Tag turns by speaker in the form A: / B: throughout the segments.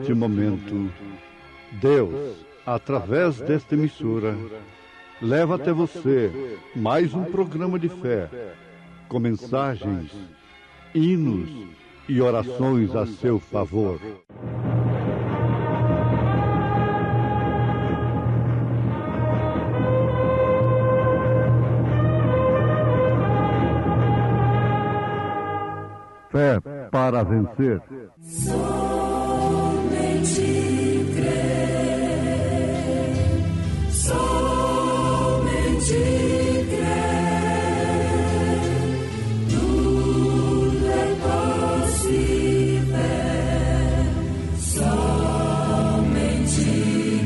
A: neste momento, Deus, através desta emissora, leva até você mais um programa de fé, com mensagens, hinos e orações a seu favor. Fé para vencer.
B: Somente crer, somente crer, tudo é possível, somente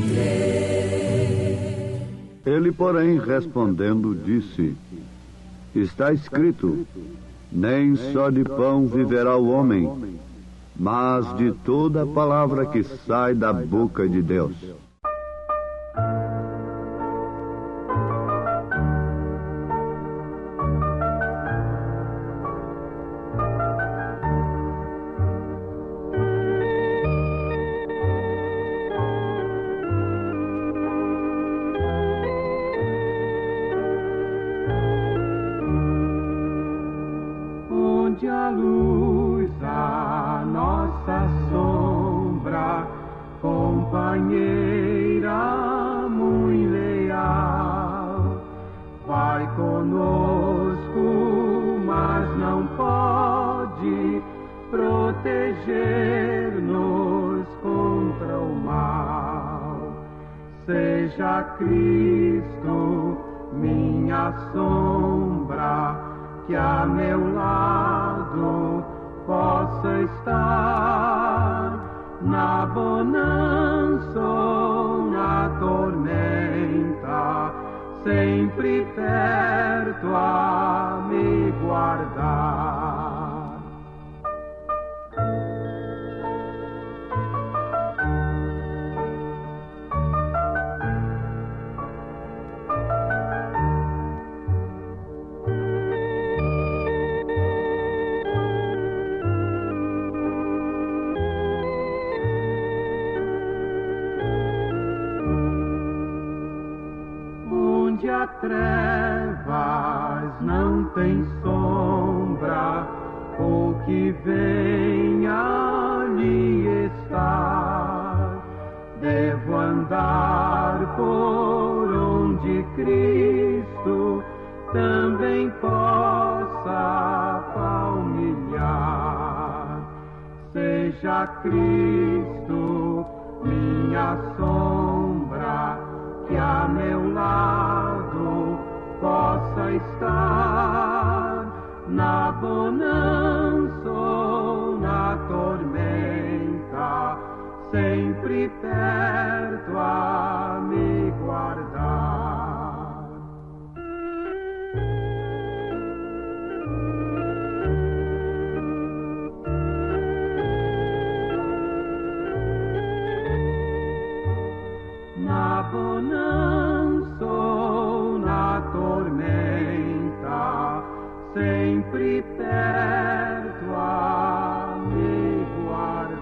B: crer.
C: Ele, porém, respondendo, disse: está escrito, nem só de pão viverá o homem, mas de toda a palavra que sai da boca de Deus.
D: Onde a luz, a nossa sombra, companheira muito leal, vai conosco, mas não pode proteger-nos contra o mal. Seja Cristo minha sombra, que a meu lado possa estar na bonança ou na tormenta, sempre perto a me guardar. Onde a trevas não tem sombra, o que vem ali estar. Devo andar por onde Cristo também possa palmilhar. Seja Cristo minha sombra, que a meu lado possa estar na bonança ou na tormenta, sempre perto a me guardar. Na bonança ou na tormenta, sempre perto a me guardar.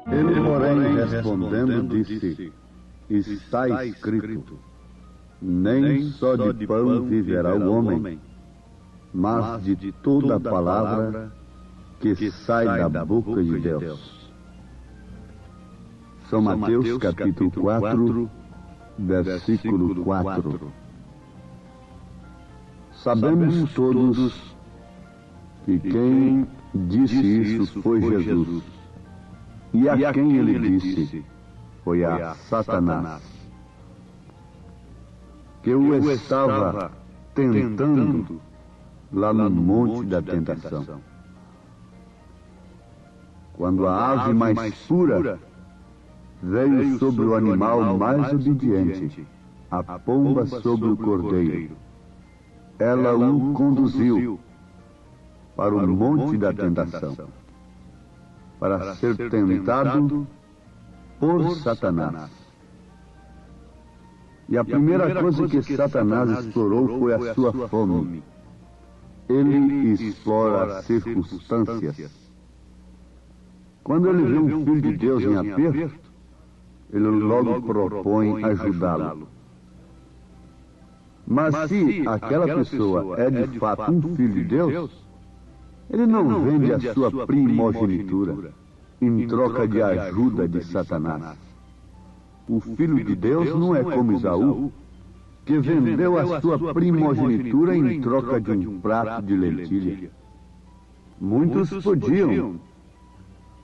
C: Ele, porém, respondendo, disse: está escrito, nem só de pão viverá o homem, mas de toda a palavra que sai da boca de Deus. São Mateus capítulo 4, versículo 4. Sabemos todos que quem disse isso foi Jesus, e a quem ele disse foi a Satanás, que o estava tentando lá no monte da tentação. Quando a ave mais pura veio sobre o animal mais obediente, a pomba sobre o cordeiro, ela o conduziu para o monte da tentação para ser tentado por Satanás. E a primeira coisa que Satanás explorou foi a sua fome. Ele explora as circunstâncias. Quando ele vê um filho de Deus em aperto, ele logo propõe ajudá-lo. Mas se aquela pessoa é de fato um filho de Deus, ele não vende a sua primogenitura em troca de ajuda de Satanás. O filho de Deus não é como Esaú, que vendeu a sua primogenitura em troca de um prato de lentilha. Muitos podiam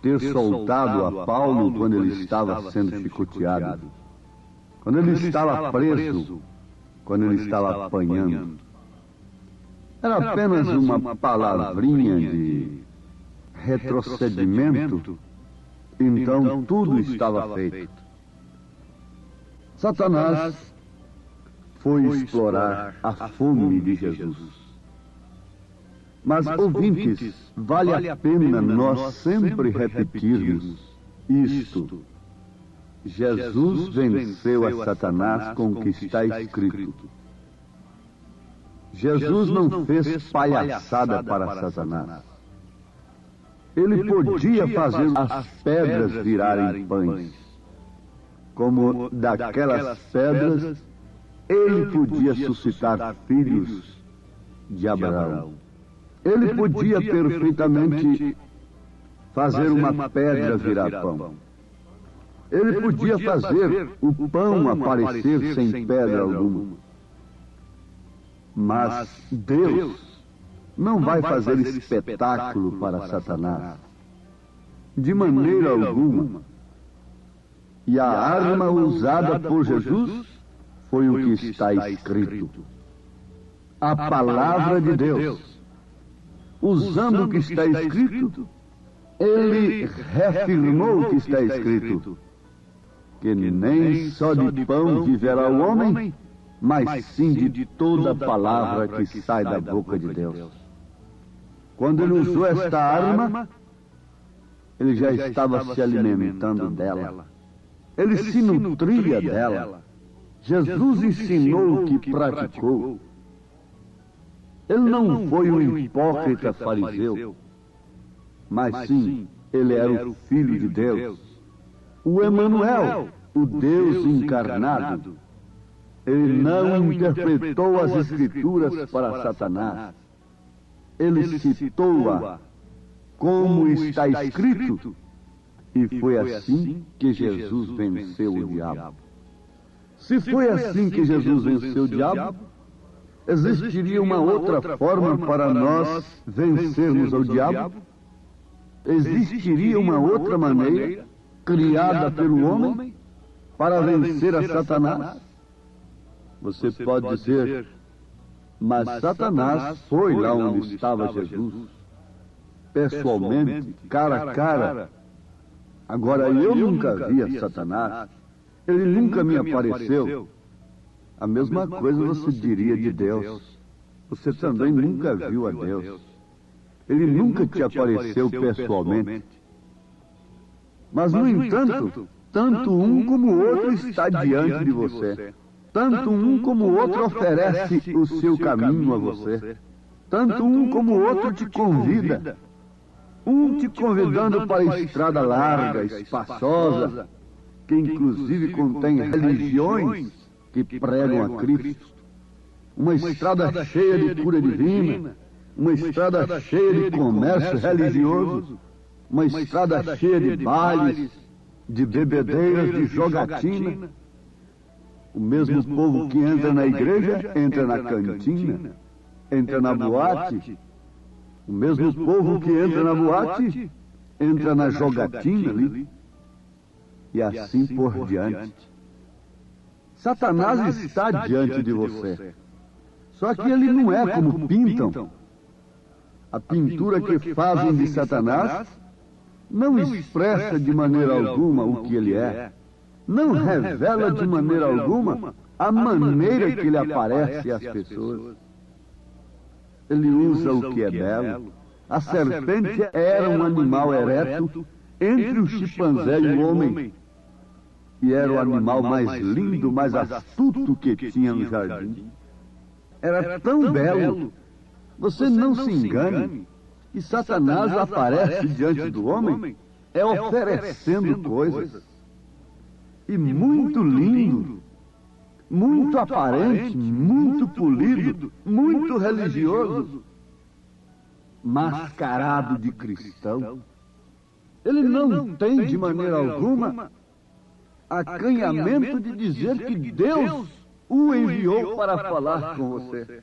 C: ter soltado a Paulo quando ele estava sendo chicoteado, quando ele estava preso, quando ele estava apanhando. Era apenas uma palavrinha de retrocedimento, então tudo estava feito. Satanás foi explorar a fome de Jesus. Mas, ouvintes, vale a pena nós sempre repetirmos isto. Jesus venceu a Satanás com o que está escrito. Jesus não fez palhaçada para Satanás. Ele podia fazer as pedras virarem pães. Como daquelas pedras, ele podia suscitar filhos de Abraão. Ele podia perfeitamente fazer uma pedra virar pão. Ele podia fazer o pão aparecer sem pedra alguma. Mas Deus não vai fazer espetáculo para Satanás. De maneira alguma. E a arma usada por Jesus foi o que está escrito. A palavra de Deus. Usando o que está escrito, ele reafirmou o que está escrito. Que nem só de pão viverá o homem, mas sim de toda palavra que sai da boca de Deus. Quando ele usou esta arma, ele já estava se alimentando dela. Ele se nutria dela. Jesus ensinou o que praticou. Ele não foi um hipócrita fariseu, mas sim, ele era o Filho de Deus, o Emanuel, o Deus encarnado. Ele não interpretou as Escrituras para Satanás. Ele citou-a como está escrito. E foi assim que Jesus venceu o diabo. Se foi assim que Jesus venceu o diabo, existiria uma outra forma para nós vencermos o diabo? Existiria uma outra maneira, criada pelo homem, para vencer a Satanás? Você pode dizer, mas Satanás foi lá onde estava Jesus, pessoalmente, cara a cara. Agora eu nunca vi a Satanás, ele nunca me apareceu. A mesma coisa você diria de Deus. Você também nunca viu a Deus. Ele nunca te apareceu pessoalmente. Mas, no entanto, tanto um como o outro está diante de você. Tanto um como o outro oferece o seu caminho a você. Tanto um como o outro te convida. Um te convidando para a estrada larga, espaçosa, que inclusive contém religiões que pregam a Cristo. Uma estrada cheia de cura divina, uma estrada cheia de comércio religioso, uma estrada cheia de bailes, de bebedeiras, de jogatina. O mesmo povo que entra na igreja, entra na cantina, entra na boate. O mesmo povo que entra na boate, entra na jogatina ali. E assim por diante. Satanás está diante de você. Só que ele não é como pintam. A pintura que fazem de Satanás não expressa de maneira alguma o que ele é. Não revela de maneira alguma a maneira que ele aparece às pessoas. Ele usa o que é belo. A serpente era um animal ereto entre o chimpanzé e o homem, e era o animal mais lindo, mais astuto que tinha no jardim. Era tão belo, você não se engane, e Satanás aparece diante do homem, oferecendo coisas. E muito lindo, muito aparente, muito polido, muito religioso, mascarado de cristão. Ele não tem de maneira alguma acanhamento de dizer que Deus o enviou para falar com você.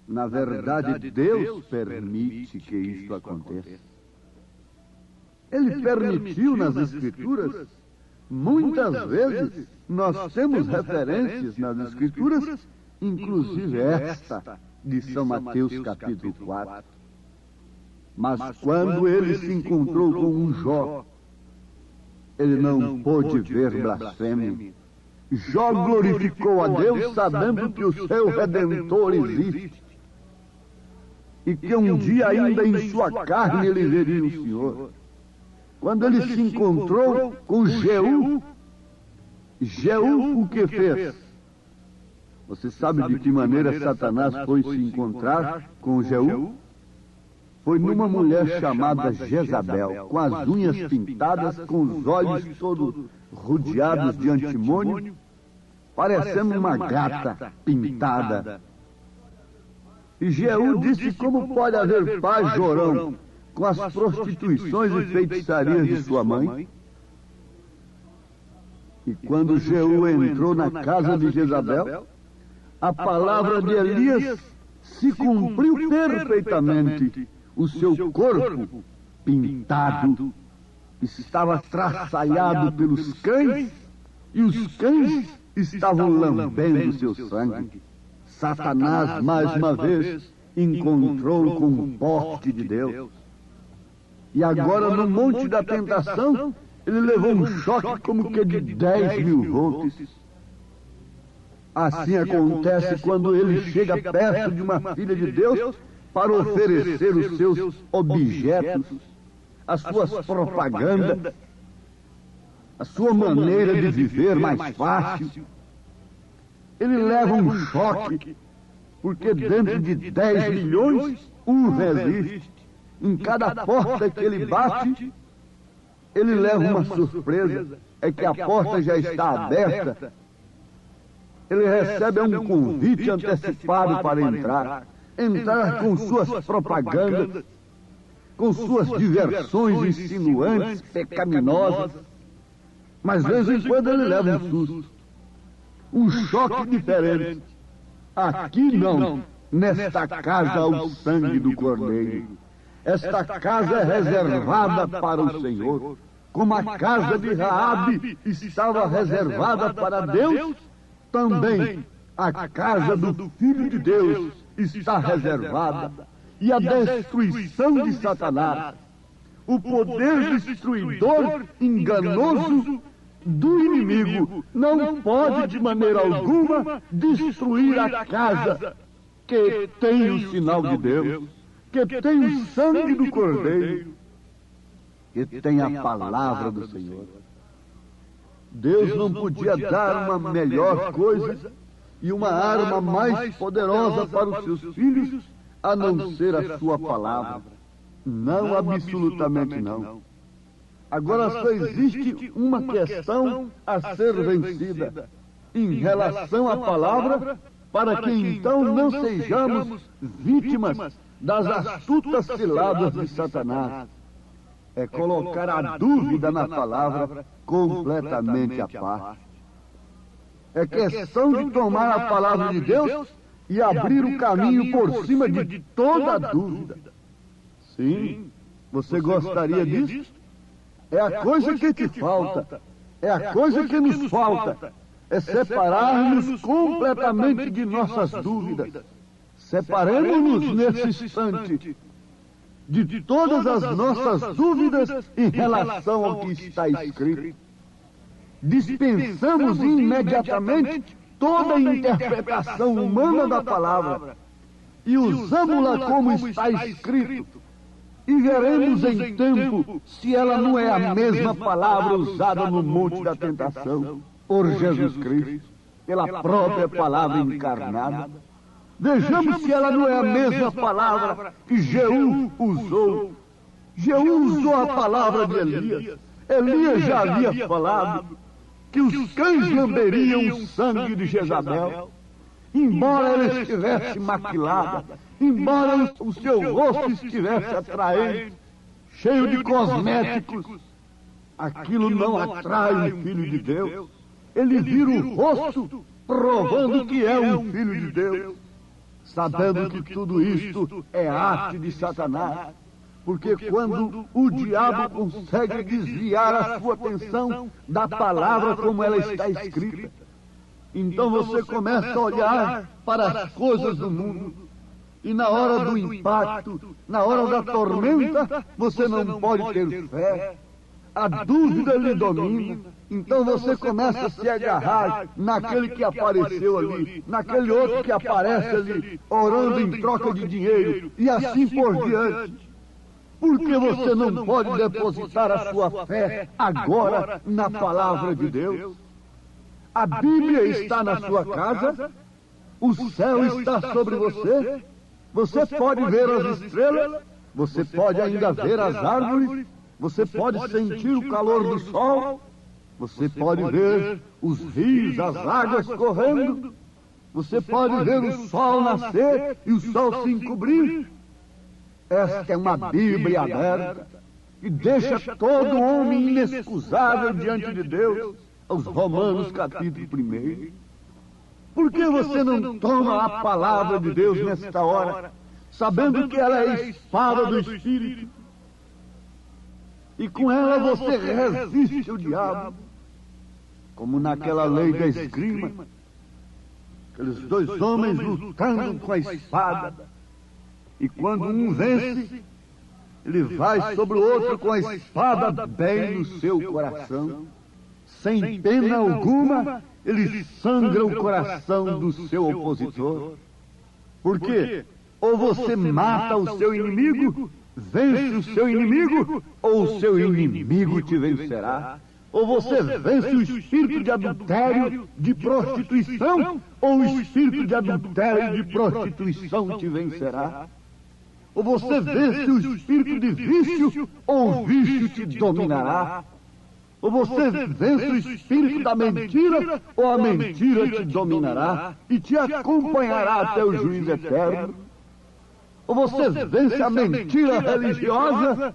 C: Na verdade, Deus permite que isso aconteça. Ele permitiu nas Escrituras. Muitas vezes nós temos referências nas Escrituras, inclusive esta de São Mateus capítulo 4. Mas quando ele se encontrou com um Jó, ele não pôde ver blasfêmia. Jó glorificou a Deus sabendo que o seu Redentor existe e que um dia ainda em sua carne ele veria o Senhor. Quando ele se encontrou com Jeú, Jeú o que fez? Você sabe de que maneira Satanás foi se encontrar com Jeú? Foi numa mulher chamada Jezabel, com as unhas pintadas, com os olhos todos rodeados de antimônio, parecendo uma gata pintada. E Jeú disse: como pode haver paz, Jorão, com as prostituições e feitiçarias de sua mãe? E quando Jeú entrou na casa de Jezabel, a palavra de Elias se cumpriu perfeitamente. O seu corpo, pintado, estava traçalhado pelos cães, e os cães estavam lambendo seu sangue. Satanás, mais uma vez, encontrou com o porte de Deus. E agora, no Monte da Tentação, ele levou um choque como que de 10.000 volts. Assim acontece quando ele chega perto de uma filha de Deus para oferecer os seus objetos, as suas propagandas, a sua maneira de viver mais fácil. Ele leva um choque, porque dentro de 10 milhões, um resiste. Em cada porta que ele bate, ele leva uma surpresa, é que a porta já está aberta. Ele recebe um convite antecipado para entrar com suas propagandas, com suas diversões insinuantes, pecaminosas. Mas de vez em quando ele leva um susto, um choque diferente. Aqui não, nesta casa o sangue do Cordeiro. Esta casa é reservada para o Senhor, como a casa de Raabe estava reservada para Deus, também a casa do Filho de Deus está reservada. E a destruição de Satanás, o poder destruidor, enganoso do inimigo, não pode de maneira alguma destruir a casa que tem o sinal de Deus, que tem o sangue do Cordeiro, que tem a palavra do Senhor. Deus não podia dar uma melhor coisa e uma arma mais poderosa para os seus filhos, a não ser a sua palavra. Não, absolutamente não. Agora só existe uma questão a ser vencida em relação à palavra, para que então não sejamos vítimas das astutas ciladas de Satanás. É colocar a dúvida na palavra completamente à parte. É questão de tomar a palavra de Deus e abrir o caminho por cima de toda a dúvida. Sim, você gostaria disso? É a coisa que te falta. É a coisa que nos falta. É separar-nos completamente de nossas dúvidas. Separemos-nos nesse instante de todas as nossas dúvidas em relação ao que está escrito. Dispensamos imediatamente toda a interpretação humana da palavra e usamos-la como está escrito. E veremos em tempo se ela não é a mesma palavra usada no Monte da Tentação por Jesus Cristo, pela própria palavra encarnada. Vejamos se ela não é a mesma palavra que Jeú usou. Jeú usou a palavra de Elias. Elias já havia falado que os cães lamberiam o sangue de Jezabel. Embora ela estivesse maquilada, embora o seu rosto estivesse atraente, cheio de cosméticos, aquilo não atrai um filho de Deus. Ele vira o rosto provando que é um filho de Deus, sabendo que tudo isto é arte de Satanás. Porque quando o diabo consegue desviar a sua atenção da palavra como ela está escrita, então você começa a olhar para as coisas do mundo. E na hora do impacto, na hora da tormenta, você não pode ter fé. A dúvida lhe domina. Então você começa a se agarrar naquele que apareceu ali, naquele outro que aparece ali, orando em troca de dinheiro, e assim por diante. Porque você não pode depositar a sua fé agora na palavra de Deus? A Bíblia está na sua casa, o céu está sobre você, você pode ver as estrelas, você pode ainda ver as árvores, você pode sentir o calor do sol, você pode ver os rios, as águas correndo, você pode ver o sol nascer e o sol se encobrir. Esta é uma Bíblia aberta que deixa todo homem inexcusável diante de Deus. Aos Romanos capítulo 1. Por que você não toma a palavra de Deus nesta hora, sabendo que ela é a espada do Espírito? E com ela você resiste ao diabo, como naquela lei da esgrima, aqueles dois homens lutando com a espada, e quando um vence, ele vai sobre o outro com a espada bem no seu coração. Sem pena alguma, ele sangra o coração do seu opositor. Por quê? Ou você mata o seu inimigo, vence o seu inimigo, ou o seu inimigo te vencerá. Ou você vence o espírito de adultério, de prostituição, ou o espírito de adultério e de prostituição te vencerá. Ou você vence o espírito de vício, ou o vício te dominará. Ou você vence o espírito da mentira, ou a mentira te dominará e te acompanhará até o juízo eterno. Ou você vence a mentira religiosa,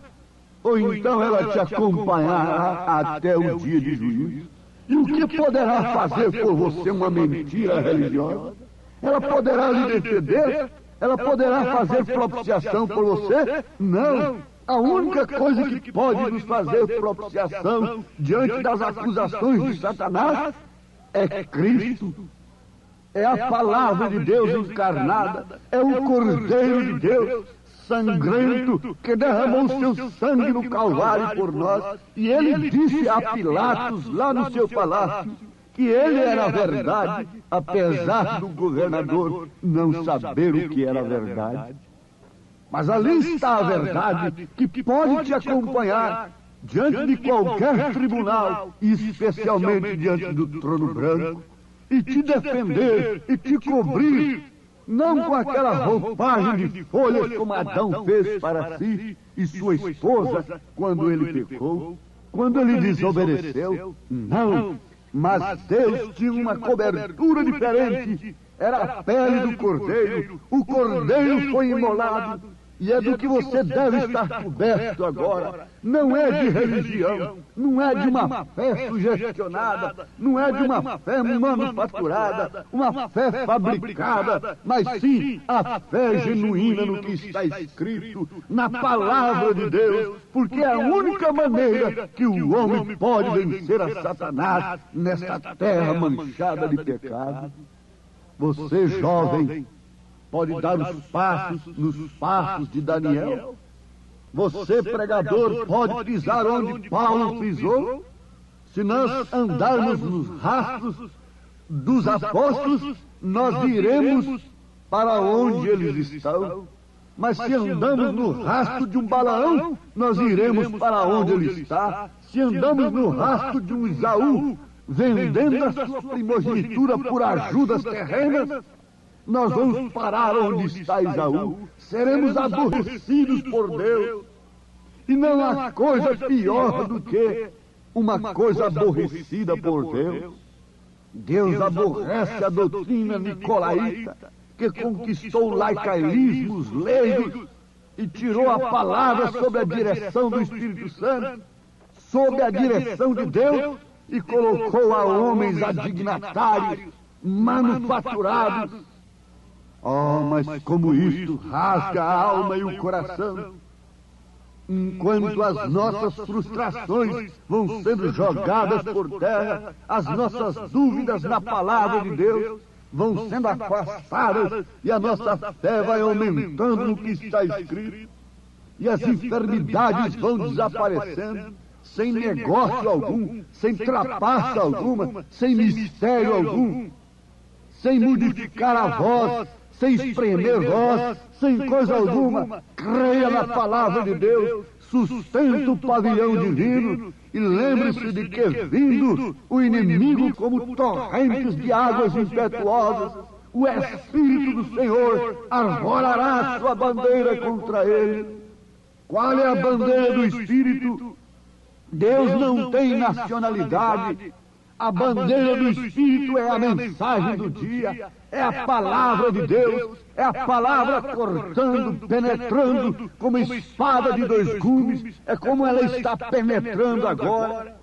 C: ou então ela te acompanhará até o dia de juízo. E o que poderá fazer por você uma mentira religiosa? Ela poderá lhe defender? Ela poderá fazer propiciação por você? Não. A única coisa que pode nos fazer propiciação diante das acusações de Satanás é Cristo. É a palavra de Deus encarnada. É o Cordeiro de Deus sangrento que derramou seu sangue no Calvário por nós. E ele disse a Pilatos lá no seu palácio que ele era a verdade, apesar do governador não saber o que era a verdade. Mas ali está a verdade que pode te acompanhar diante de qualquer tribunal, e especialmente diante do trono branco, e te defender e te cobrir, não com aquela roupagem de folhas como Adão fez para si e sua esposa quando ele pecou, quando ele desobedeceu. Não, mas Deus tinha uma cobertura diferente. Era a pele do cordeiro. O cordeiro foi imolado. E é do que você deve estar coberto agora. Não é de religião, não é de uma fé sugestionada, não é de uma fé manufaturada, uma fé fabricada, mas sim a fé genuína no que está escrito, na palavra de Deus, porque é a única maneira que o homem pode vencer a Satanás nesta terra manchada de pecado. Você, jovem, pode dar os passos nos passos de Daniel. Você, pregador, pode pisar onde Paulo pisou. Se nós andarmos nos rastros dos apóstolos, nós iremos para onde eles estão. Mas se andamos no rastro de um Balaão, nós iremos para onde ele está. Se andamos no rastro de um Esaú, vendendo a sua primogenitura por ajudas terrenas, nós vamos parar onde está Esaú. Seremos aborrecidos por Deus. E não há coisa pior do que uma coisa aborrecida por Deus. Deus aborrece a doutrina nicolaíta, que conquistou o laicaísmo, os leigos, e tirou a palavra sob a direção do Espírito Santo, sob a direção de Deus, e colocou a homens adignatários, manufaturados. Oh, mas como isto rasga a alma e o coração! Enquanto as nossas frustrações vão sendo jogadas por terra, as nossas dúvidas na palavra de Deus vão sendo afastadas e a nossa fé vai aumentando no que está escrito, e as enfermidades vão desaparecendo, sem negócio algum, sem trapaça alguma, sem mistério algum, sem modificar a voz, sem espremer voz, sem coisa alguma. Creia na palavra de Deus, sustenta o pavilhão divino e lembre-se de que, vindo o inimigo como torrentes de águas impetuosas, o Espírito do Senhor arvorará sua bandeira contra ele. Qual é a bandeira do Espírito? Deus não tem nacionalidade. A bandeira do Espírito é a mensagem do dia, é a palavra de Deus, é a palavra cortando, penetrando como espada de dois gumes, é como ela está penetrando agora.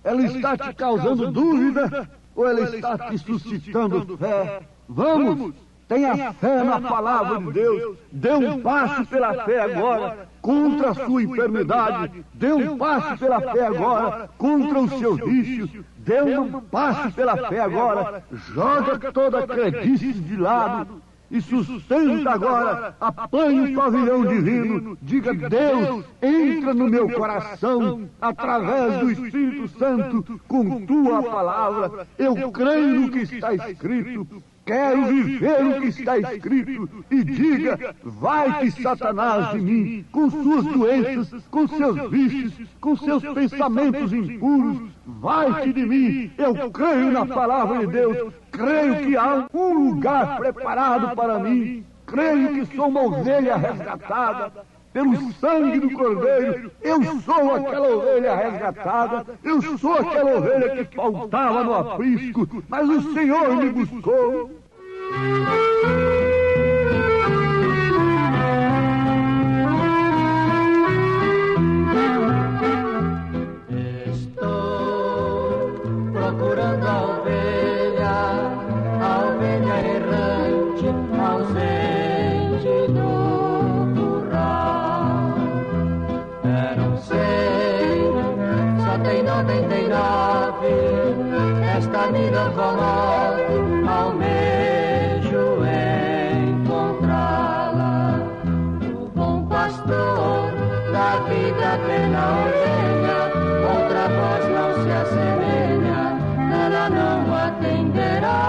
C: Ela está te causando dúvida ou ela está te suscitando fé? Vamos! Tenha fé na palavra de Deus. Dê um passo pela fé agora contra a sua enfermidade. Dê um passo pela fé agora contra os seus vícios. Dê um passo pela fé agora. Joga toda a crendice de lado e sustenta agora. Apanhe o pavilhão divino. Diga: Deus, entra no meu coração através do Espírito Santo com tua palavra. Eu creio no que está escrito. Quero viver o que está escrito. E diga: vai-te, Satanás, de mim, com suas doenças, com seus vícios, com seus pensamentos impuros. Vai-te de mim. Eu creio na palavra de Deus. Creio que há um lugar preparado para mim. Creio que sou uma ovelha resgatada pelo sangue do Cordeiro. Eu sou aquela ovelha resgatada. Eu sou aquela ovelha que faltava no aprisco, mas o Senhor me buscou.
D: Estou procurando a ovelha errante, ausente do curral. Eram 100, só tem 99. Esta me não coloco, almejo encontrá-la. O bom pastor da vida pela ovelha, outra voz não se assemelha, ela não atenderá.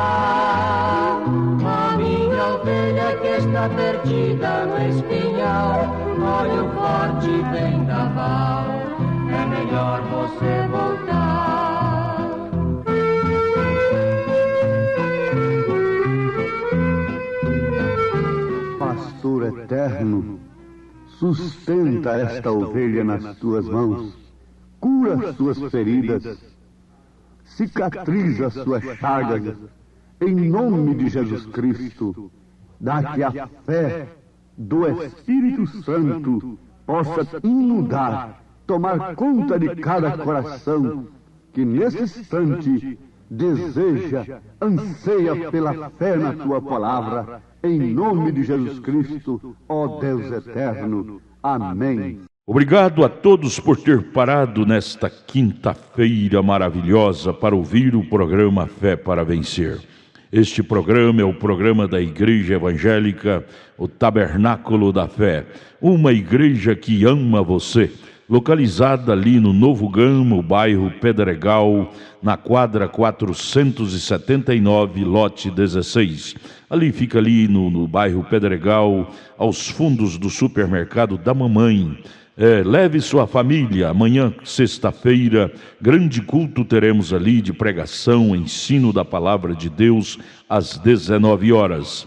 D: A minha ovelha que está perdida no espinhal, olha o forte vendaval, é melhor você voltar.
C: Pastor eterno, sustenta esta ovelha nas tuas mãos, cura suas feridas, cicatriza suas chagas, em nome de Jesus Cristo. Dá que a fé do Espírito Santo possa inundar, tomar conta de cada coração que nesse instante deseja, anseia pela fé na tua palavra, em nome de Jesus Cristo, ó Deus eterno. Amém.
E: Obrigado a todos por ter parado nesta quinta-feira maravilhosa para ouvir o programa Fé para Vencer. Este programa é o programa da Igreja Evangélica, o Tabernáculo da Fé, uma igreja que ama você. localizada ali no Novo Gama, bairro Pedregal, na quadra 479, lote 16. Ali fica ali no bairro Pedregal, aos fundos do supermercado da mamãe. Leve sua família. Amanhã, sexta-feira, grande culto teremos ali de pregação, ensino da palavra de Deus às 19 horas.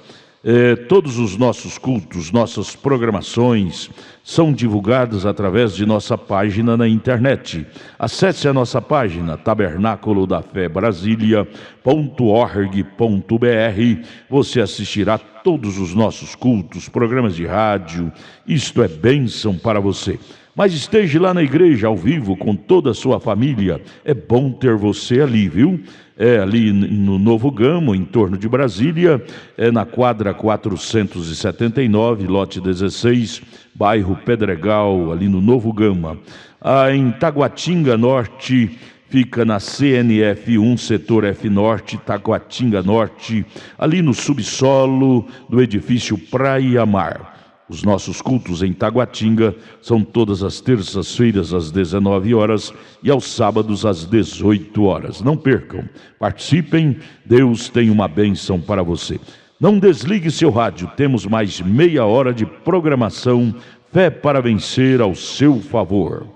E: Todos os nossos cultos, nossas programações são divulgadas através de nossa página na internet. Acesse a nossa página tabernaculodafebrasilia.org.br. Você assistirá todos os nossos cultos, programas de rádio. Isto é bênção para você. Mas esteja lá na igreja ao vivo com toda a sua família. É bom ter você ali, viu? Ali no Novo Gama, em torno de Brasília, na quadra 479, lote 16, bairro Pedregal, ali no Novo Gama. Em Taguatinga Norte, fica na CNF 1, setor F Norte, Taguatinga Norte, ali no subsolo do edifício Praia Mar. Os nossos cultos em Taguatinga são todas as terças-feiras às 19 horas e aos sábados às 18 horas. Não percam, participem, Deus tem uma bênção para você. Não desligue seu rádio, temos mais meia hora de programação, Fé para Vencer ao seu favor.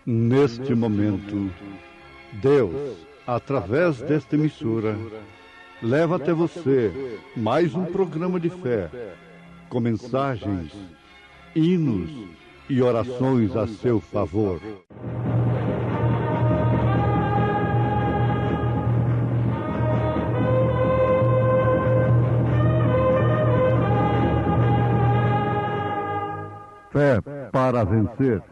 A: Neste momento, Deus, através desta emissora, leva até você mais um programa de fé, com mensagens, hinos e orações a seu favor. Fé para vencer.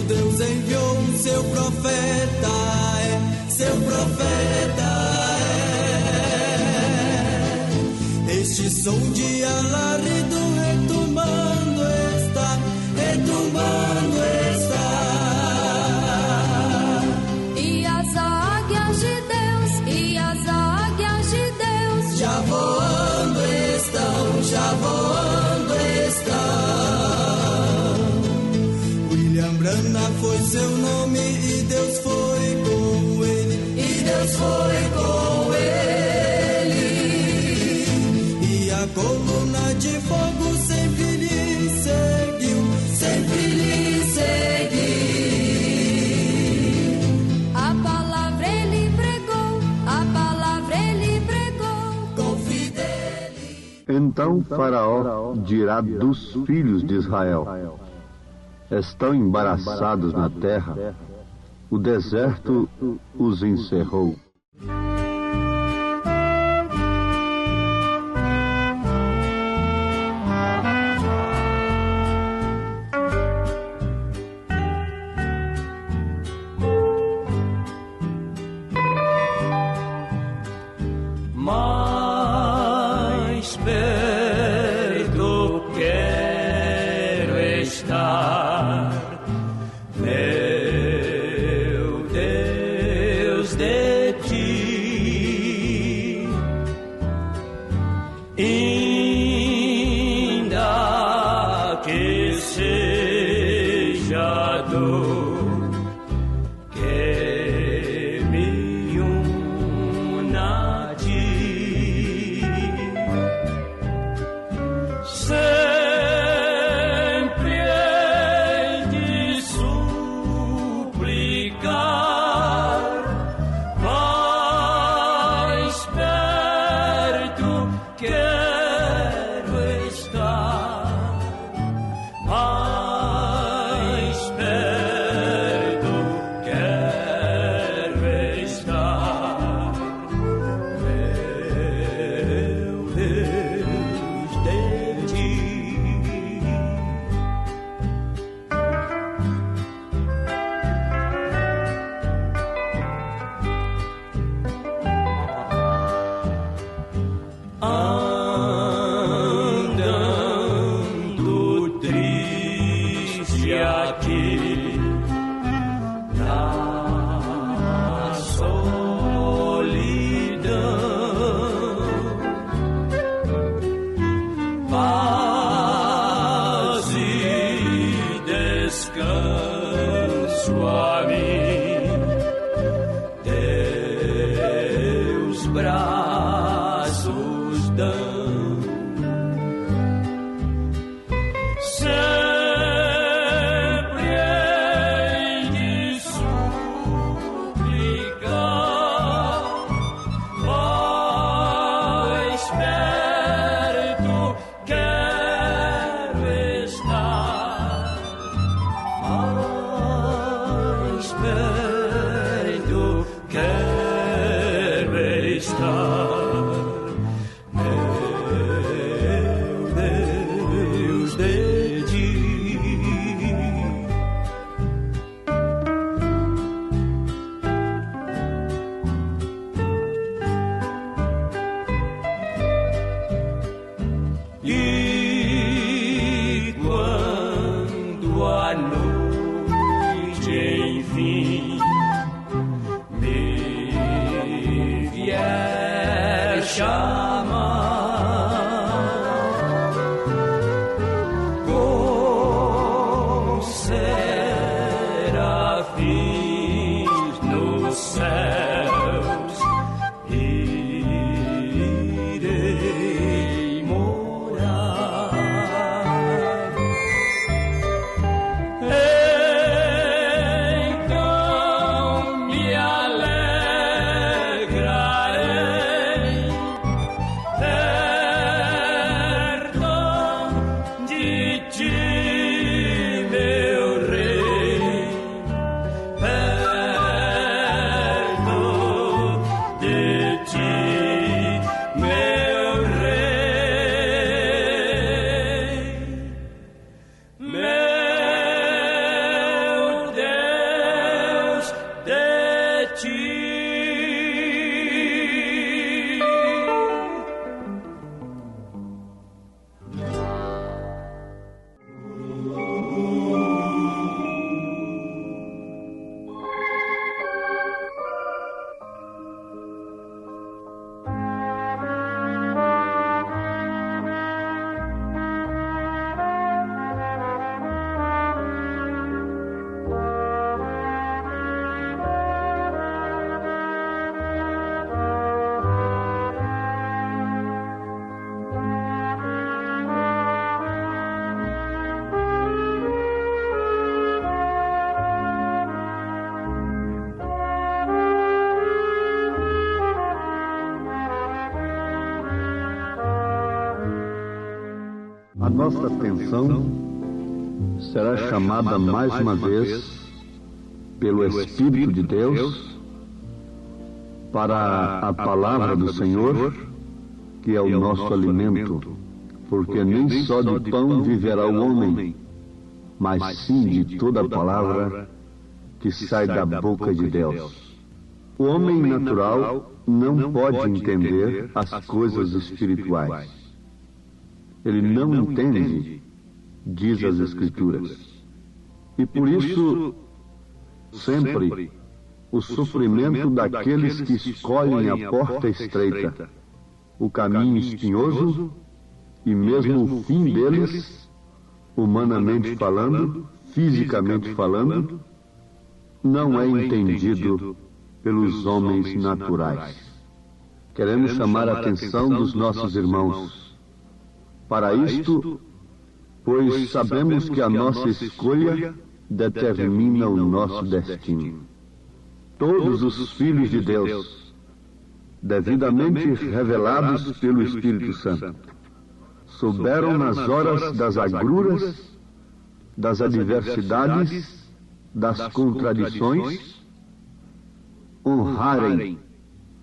F: Deus enviou seu profeta, seu profeta Este som de alarido retumbando está, retumbando está.
B: E as águias de Deus, e as águias de Deus
F: já voando estão, já voando estão. Brana foi seu nome e Deus foi com ele, e Deus foi com ele. E a coluna de fogo sempre lhe seguiu, sempre lhe seguiu.
B: A palavra ele pregou, a palavra ele pregou
F: com fidelidade.
C: Então Faraó dirá dos filhos de Israel: estão embaraçados na terra, o deserto os encerrou.
D: Mais perto quero estar, meu Deus, de
C: nossa atenção será chamada mais uma vez pelo Espírito de Deus para a palavra do Senhor, que é o nosso alimento, porque nem só de pão viverá o homem, mas sim de toda a palavra que sai da boca de Deus. O homem natural não pode entender as coisas espirituais. Ele não entende, diz as Escrituras. E por isso, sempre, o sofrimento daqueles que escolhem a porta estreita, o caminho espinhoso e mesmo o fim deles, humanamente falando, fisicamente falando, não é entendido pelos homens naturais. Queremos chamar a atenção dos nossos irmãos para isto, pois sabemos que a nossa escolha determina o nosso destino. Todos os filhos de Deus, devidamente revelados pelo Espírito Santo, souberam nas horas das agruras, das adversidades, das contradições, honrarem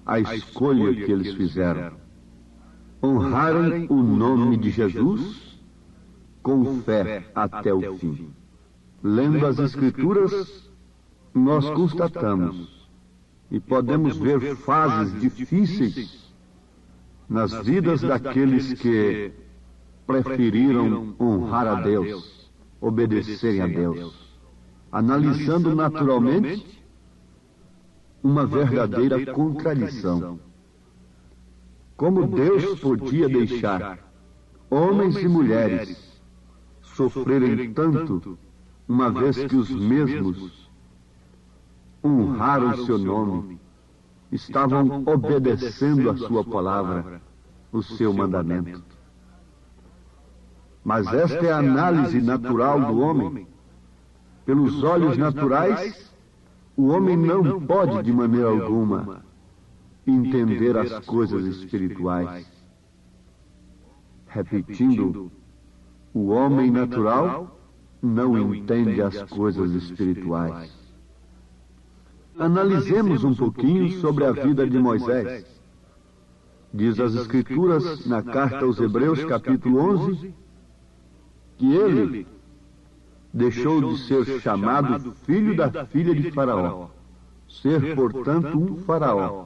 C: a escolha que eles fizeram. Honrarem o nome de Jesus com fé até o fim. Lendo as Escrituras, nós constatamos e podemos ver fases difíceis nas vidas daqueles que preferiram honrar a Deus, obedecerem a Deus, analisando naturalmente uma verdadeira contradição. Como Deus podia deixar homens e mulheres sofrerem tanto, uma vez que os mesmos honraram o seu nome, estavam obedecendo a sua palavra, o seu mandamento? Mas esta é a análise natural do homem. Pelos olhos naturais, o homem não pode, de maneira alguma, entender as coisas espirituais. Repetindo, o homem natural não entende as coisas espirituais. Analisemos um pouquinho sobre a vida de Moisés. Diz as Escrituras, na carta aos Hebreus, capítulo 11, que ele deixou de ser chamado filho da filha de Faraó, ser, portanto, um faraó.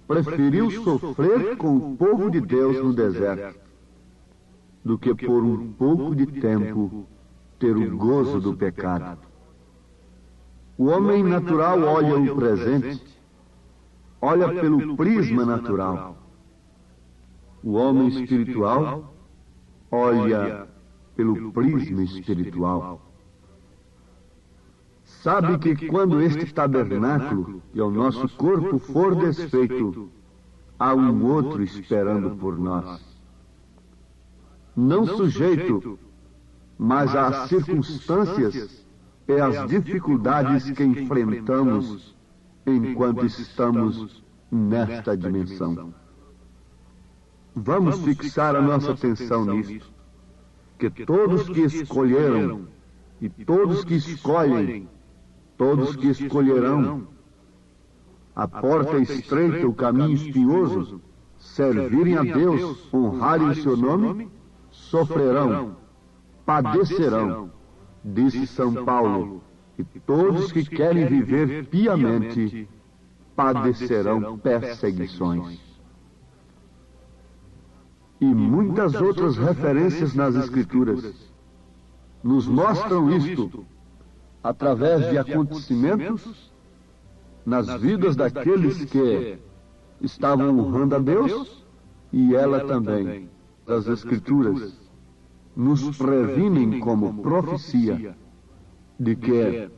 C: Preferiu sofrer com o povo de Deus no deserto, do que por um pouco de tempo ter o gozo do pecado. O homem natural olha o presente, olha pelo prisma natural. O homem espiritual olha pelo prisma espiritual. Sabe que quando este tabernáculo, que é o nosso corpo, for desfeito, há um outro esperando por nós. Não sujeito, mas às circunstâncias e às dificuldades que enfrentamos enquanto estamos nesta dimensão. Vamos fixar a nossa atenção nisto, que todos que escolheram e todos que escolhem, todos que escolherão a porta estreita, o caminho espinhoso, servirem a Deus, honrarem o seu nome, sofrerão, padecerão, disse São Paulo, e todos que querem viver piamente padecerão perseguições. E muitas outras referências nas Escrituras nos mostram isto através de acontecimentos nas vidas daqueles que estavam honrando a Deus, e ela também, das Escrituras, nos previnem como profecia de que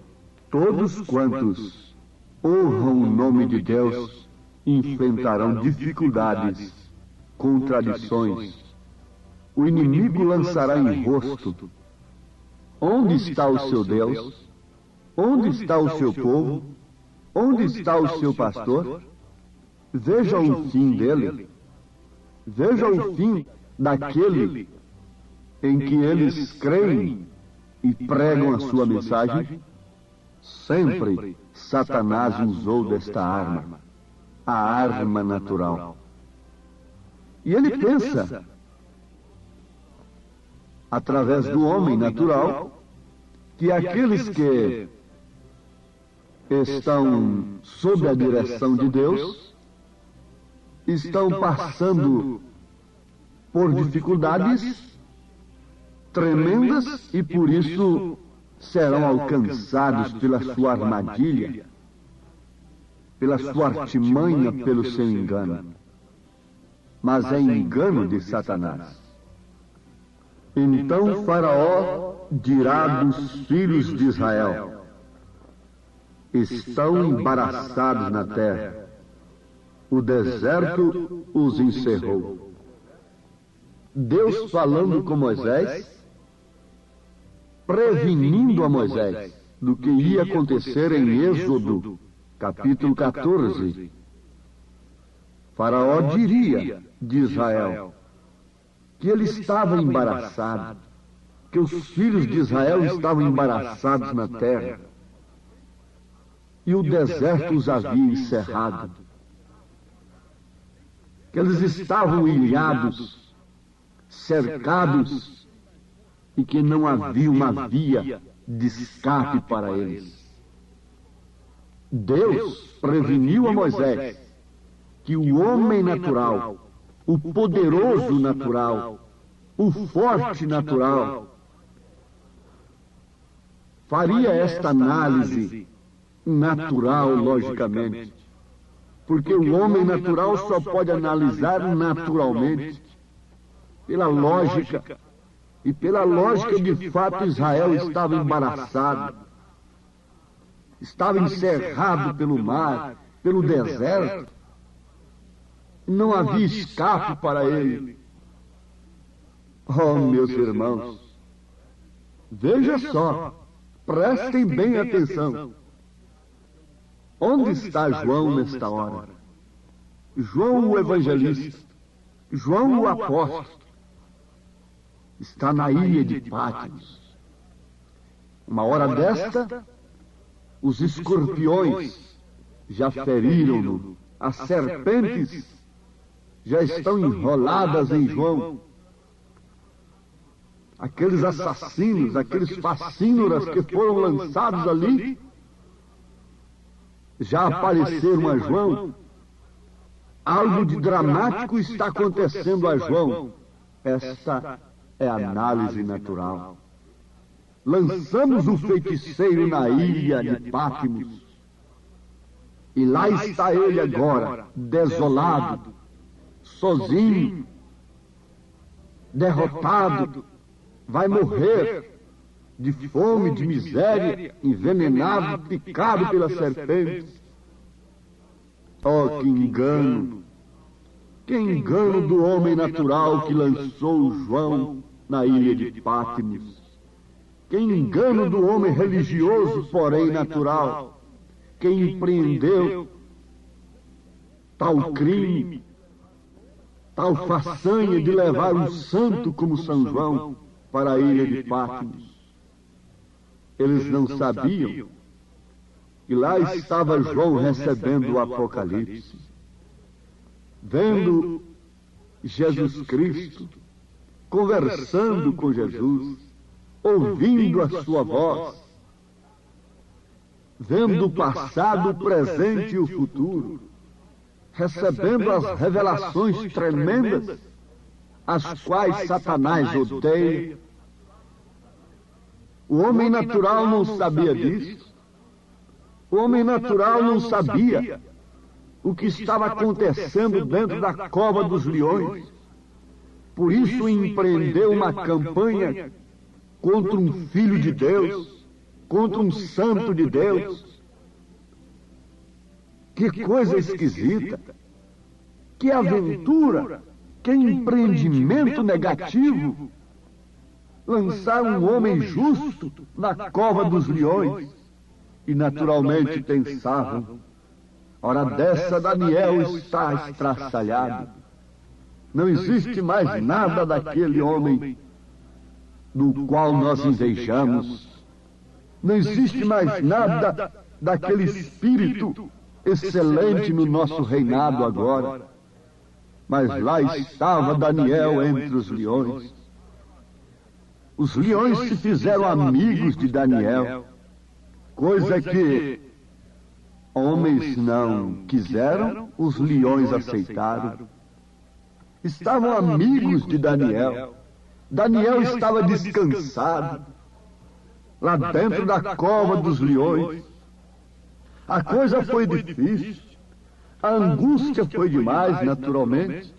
C: todos quantos honram o nome de Deus enfrentarão dificuldades, contradições. O inimigo lançará em rosto: onde está o seu Deus? Onde está o seu povo? Onde está o seu pastor? Veja o fim dele. Veja o fim daquele em que eles creem e pregam a sua mensagem, sempre Satanás usou desta arma, a arma natural. E ele pensa, através do homem natural, que aqueles que estão sob a direção de Deus estão passando por dificuldades tremendas e por isso serão alcançados pela sua armadilha, pela sua artimanha, pelo seu engano. Mas é engano de Satanás. Então Faraó dirá dos filhos de Israel: estão embaraçados na terra, o deserto os encerrou. Deus falando com Moisés, prevenindo a Moisés do que ia acontecer em Êxodo, capítulo 14. Faraó diria de Israel que ele estava embaraçado, que os filhos de Israel estavam embaraçados na terra, e o deserto os havia encerrado, que eles estavam ilhados, cercados, e que não havia uma via de escape para eles. Deus preveniu a Moisés que o homem natural, o poderoso natural, o forte natural, faria esta análise natural, logicamente, porque o homem natural só pode analisar naturalmente, pela lógica, e pela lógica de fato Israel estava embaraçado, estava encerrado pelo mar, pelo deserto, não havia escape para ele. Oh, meus irmãos, veja só, prestem bem atenção. Onde está João nesta hora? João o evangelista, João o apóstolo, está na ilha de Pátimos. Uma hora desta, os escorpiões já feriram-no, as serpentes já estão enroladas em João. Aqueles assassinos, aqueles facínoras que foram lançados ali, já apareceram a João. Algo de dramático está acontecendo a João. Esta é a análise natural. Lançamos o feiticeiro na ilha de Pátimos, e lá está ele agora, desolado, sozinho, derrotado, vai morrer de fome, de miséria, envenenado, picado pelas serpentes. Oh, que engano! Que engano do homem natural que lançou João na ilha de Pátimos. Que engano do homem religioso, porém natural, que empreendeu tal crime, tal façanha de levar um santo como São João para a ilha de Pátimos. Eles não sabiam que lá estava João recebendo o Apocalipse, vendo Jesus Cristo, conversando com Jesus, ouvindo a sua voz, vendo o passado, o presente e o futuro, recebendo as revelações tremendas, as quais Satanás odeia. O homem natural não sabia disso. O homem natural não sabia o que estava acontecendo dentro da cova dos leões. Por isso empreendeu uma campanha contra um filho de Deus, contra um santo de Deus. Que coisa esquisita, que aventura, que empreendimento negativo, lançar um homem justo na cova dos leões. E naturalmente pensavam, hora dessa Daniel está estraçalhado, Não existe mais nada daquele homem do qual nós invejamos. Não existe mais nada daquele espírito excelente no nosso reinado agora. Mas lá estava Daniel entre os leões. Os leões se fizeram amigos de Daniel, coisa que homens não quiseram, os leões aceitaram. Estavam amigos de Daniel. Daniel estava descansado lá dentro da cova dos leões. A coisa foi difícil, a angústia foi demais, naturalmente,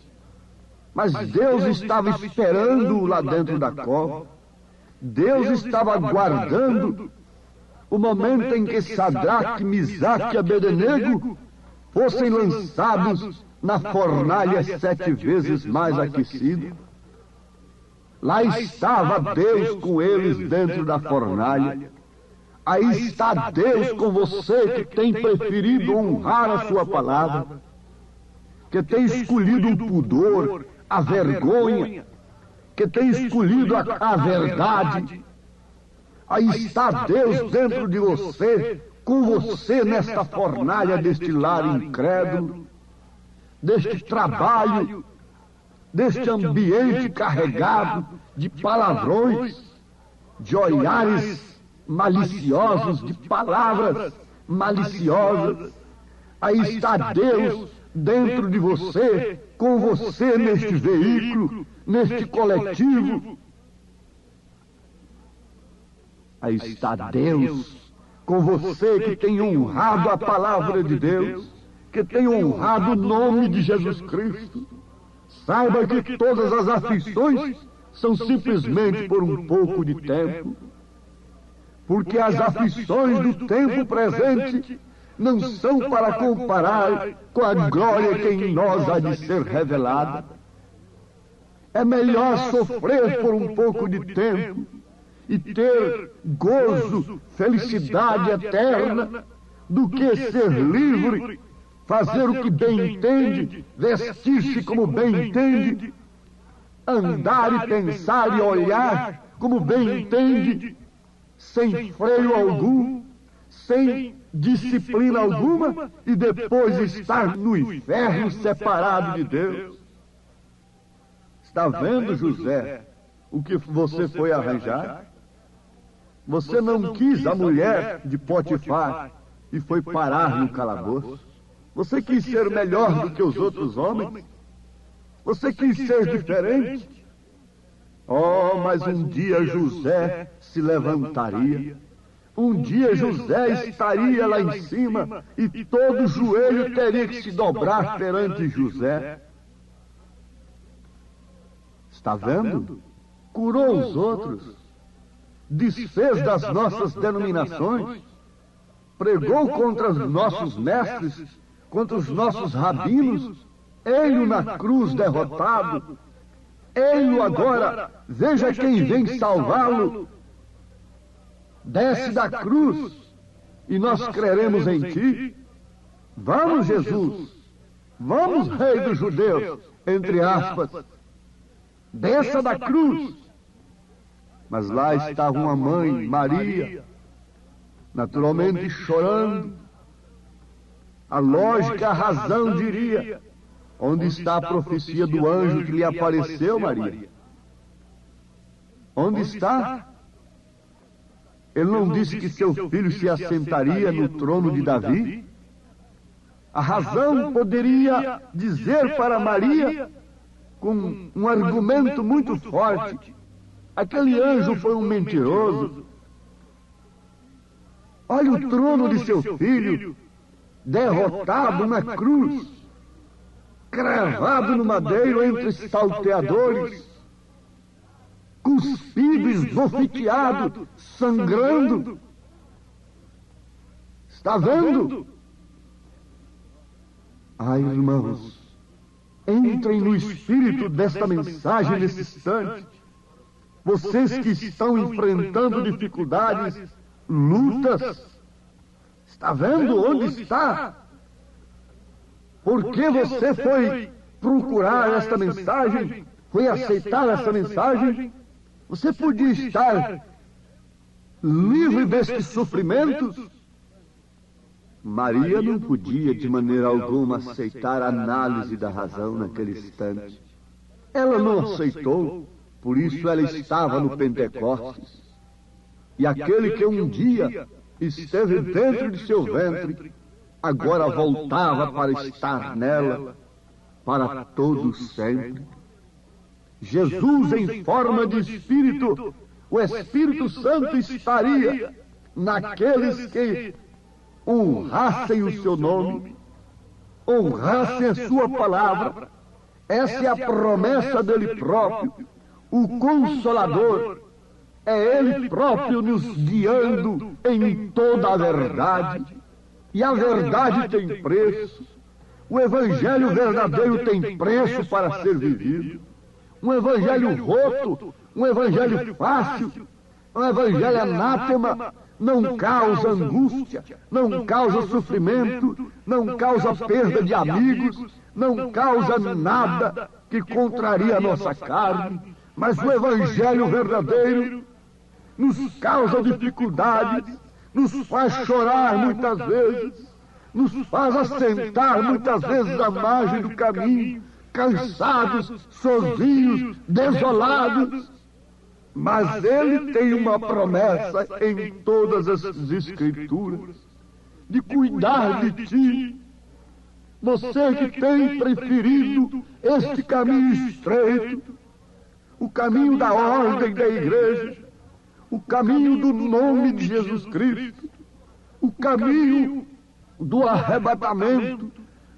C: mas Deus estava esperando lá dentro da cova. Deus estava aguardando o momento em que Sadraque, Misaque e Abednego fossem lançados na fornalha 7 vezes mais aquecida. Lá estava Deus com eles dentro da fornalha. Aí está Deus com você que tem preferido honrar a sua palavra, que tem escolhido o pudor, a vergonha, que tem escolhido a verdade. Aí está Deus dentro de você, com você nesta fornalha deste lar incrédulo, deste trabalho, deste ambiente carregado de palavrões, de olhares maliciosos, de palavras maliciosas. Aí está Deus dentro de você, com você neste veículo, neste coletivo. Aí está Deus com você que tem honrado a palavra de Deus, que tem honrado o nome de Jesus Cristo. Saiba que todas as aflições são simplesmente por um pouco de tempo, porque as aflições do tempo presente não são para comparar com a glória que em nós há de ser revelada. É melhor sofrer por um pouco de tempo e ter gozo, felicidade eterna, do que ser livre, fazer o que bem entende, vestir-se como bem entende, andar e pensar e olhar como bem entende, sem freio algum, sem disciplina alguma, e depois estar no inferno separado de Deus. Está vendo, José, o que você foi arranjar? Você não quis a mulher de Potifar e foi parar no calabouço. Você quis ser melhor do que os outros homens. Você quis ser diferente. Oh, mas um dia José se levantaria. Um dia José estaria lá em cima e todo joelho teria que se dobrar perante José. Está vendo? Curou os outros, desfez das nossas denominações, pregou contra os nossos mestres, contra os nossos rabinos, ele na cruz derrotado, ele agora, veja quem vem salvá-lo, desce da cruz e nós creremos em ti. Vamos, Jesus, vamos, Rei dos Judeus, entre aspas, desça da cruz. Mas lá estava uma mãe, Maria, naturalmente chorando. A lógica, a razão diria: onde está a profecia do anjo que lhe apareceu, Maria? Onde está? Ele não disse que seu filho se assentaria no trono de Davi? A razão poderia dizer para Maria, com um argumento muito forte: aquele anjo foi um mentiroso. Olha o trono de seu filho, derrotado na cruz, cravado no madeiro entre salteadores, cuspido, esbofeteado, sangrando. Está vendo? Ai, irmãos, entrem no espírito desta mensagem nesse instante. Vocês que estão enfrentando dificuldades, lutas, está vendo onde está? Porque você foi
G: procurar esta mensagem, foi aceitar essa mensagem, você podia estar livre destes sofrimentos.
C: Maria não podia de maneira alguma aceitar a análise da razão naquele instante.
G: Ela não aceitou,
C: por isso ela estava no Pentecostes. E aquele que um dia esteve dentro de seu ventre, agora voltava para estar nela para todo sempre.
G: Jesus em forma de Espírito, o Espírito Santo estaria naqueles que honrassem o seu nome, honrassem a sua palavra. Essa é a promessa dele próprio, o Consolador. É ele próprio nos guiando em toda a verdade. E a verdade tem preço. O evangelho verdadeiro tem preço para ser vivido. Um evangelho roto, um evangelho fácil, um evangelho anátema, não causa angústia, não causa sofrimento, não causa perda de amigos, não causa nada que contraria a nossa carne. Mas o evangelho verdadeiro nos causa dificuldades, nos faz chorar muitas vezes, nos faz assentar muitas vezes à margem do caminho, cansados, sozinhos, desolados. Mas ele tem uma promessa em todas as Escrituras, de cuidar de ti. Você que tem preferido este caminho estreito, o caminho da ordem da igreja, o caminho do nome de Jesus Cristo, o caminho do arrebatamento,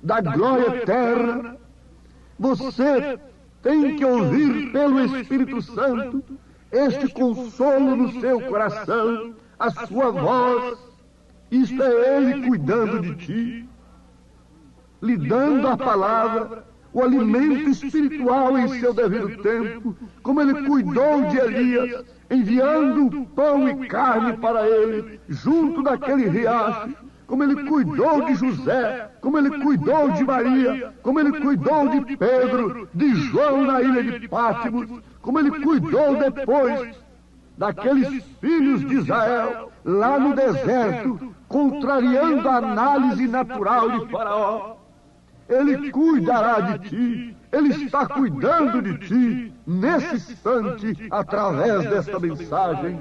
G: da glória eterna, você tem que ouvir pelo Espírito Santo este consolo no seu coração, a sua voz. Isto é ele cuidando de ti, lhe dando a palavra, o alimento espiritual em seu devido tempo, como ele cuidou de Elias, enviando pão e carne para ele, junto daquele riacho, como ele cuidou de José, como ele cuidou de Maria, como ele cuidou de Pedro, de João na ilha de Pátimos, como ele cuidou depois daqueles filhos de Israel, lá no deserto, contrariando a análise natural de Faraó. Ele cuidará de ti, ele está cuidando de ti, nesse instante, através desta mensagem.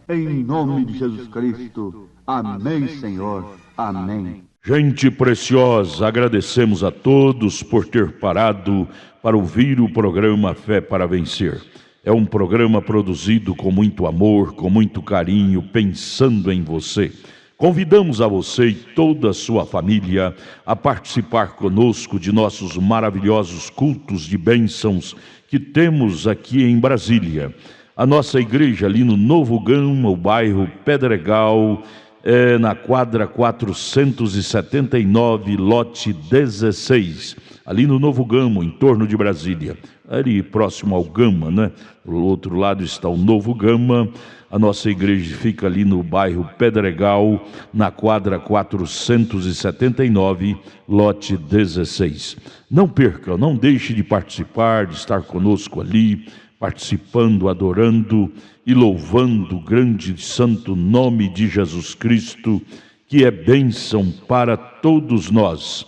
C: Em nome de Jesus Cristo. Amém, Senhor. Amém.
E: Gente preciosa, agradecemos a todos por ter parado para ouvir o programa Fé para Vencer. É um programa produzido com muito amor, com muito carinho, pensando em você. Convidamos a você e toda a sua família a participar conosco de nossos maravilhosos cultos de bênçãos que temos aqui em Brasília. A nossa igreja ali no Novo Gama, o bairro Pedregal, na quadra 479, lote 16, ali no Novo Gama, em torno de Brasília, ali próximo ao Gama, né? Do outro lado está o Novo Gama. A nossa igreja fica ali no bairro Pedregal, na quadra 479, lote 16. Não perca, não deixe de participar, de estar conosco ali, participando, adorando e louvando o grande e santo nome de Jesus Cristo, que é bênção para todos nós.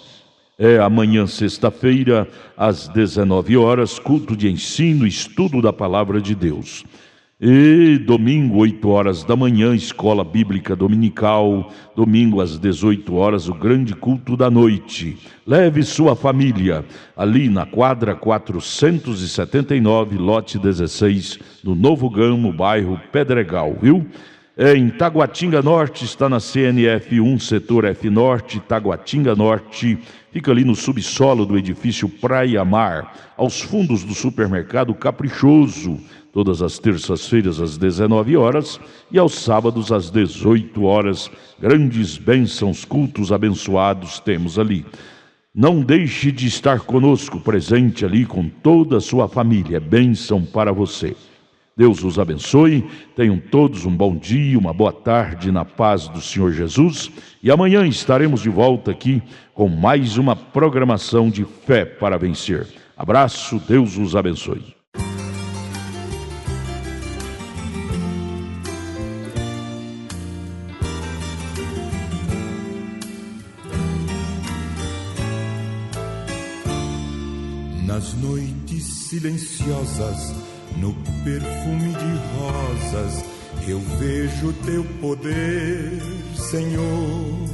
E: Amanhã, sexta-feira, às 19 horas, culto de ensino e estudo da Palavra de Deus. E domingo, 8 horas da manhã, escola bíblica dominical. Domingo, às 18 horas, o grande culto da noite. Leve sua família ali na quadra 479, lote 16, no Novo Gama, bairro Pedregal, viu? Em Taguatinga Norte, está na CNF 1, setor F Norte, Taguatinga Norte. Fica ali no subsolo do edifício Praia Mar, aos fundos do supermercado Caprichoso. Todas as terças-feiras às 19 horas e aos sábados às 18 horas. Grandes bênçãos, cultos abençoados temos ali. Não deixe de estar conosco, presente ali com toda a sua família. Bênção para você. Deus os abençoe, tenham todos um bom dia, uma boa tarde na paz do Senhor Jesus, e amanhã estaremos de volta aqui com mais uma programação de Fé para Vencer. Abraço, Deus os abençoe.
H: Nas noites silenciosas, no perfume de rosas, eu vejo teu poder, Senhor.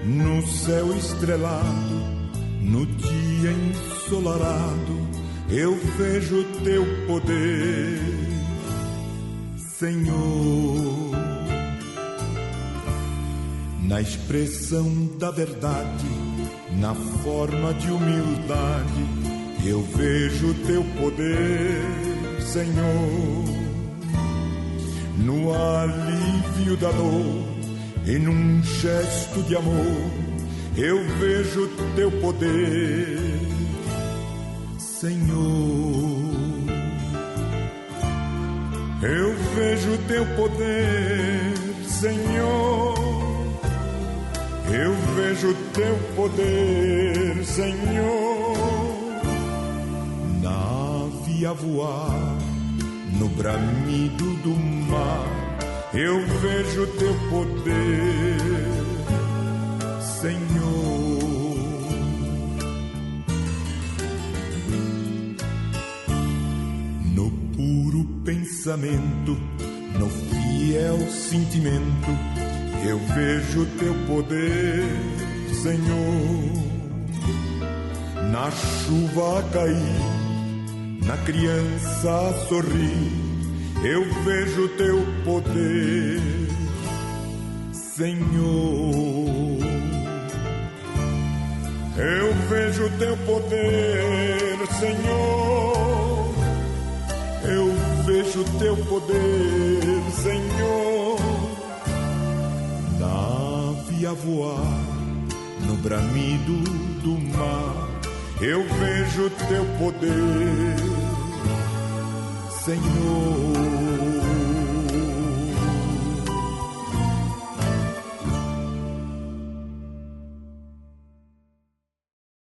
H: No céu estrelado, no dia ensolarado, eu vejo teu poder, Senhor. Na expressão da verdade, na forma de humildade, eu vejo teu poder, Senhor. No alívio da dor e num gesto de amor, eu vejo teu poder, Senhor. Eu vejo teu poder, Senhor. Eu vejo teu poder, Senhor. Nave a voar no bramido do mar, eu vejo teu poder, Senhor. No puro pensamento, no fiel sentimento, eu vejo teu poder, Senhor. Na chuva a cair, na criança a sorrir, eu vejo teu poder, Senhor. Eu vejo teu poder, Senhor. Eu vejo teu poder, Senhor. Nave a voar no bramido do mar, eu vejo teu poder, Senhor.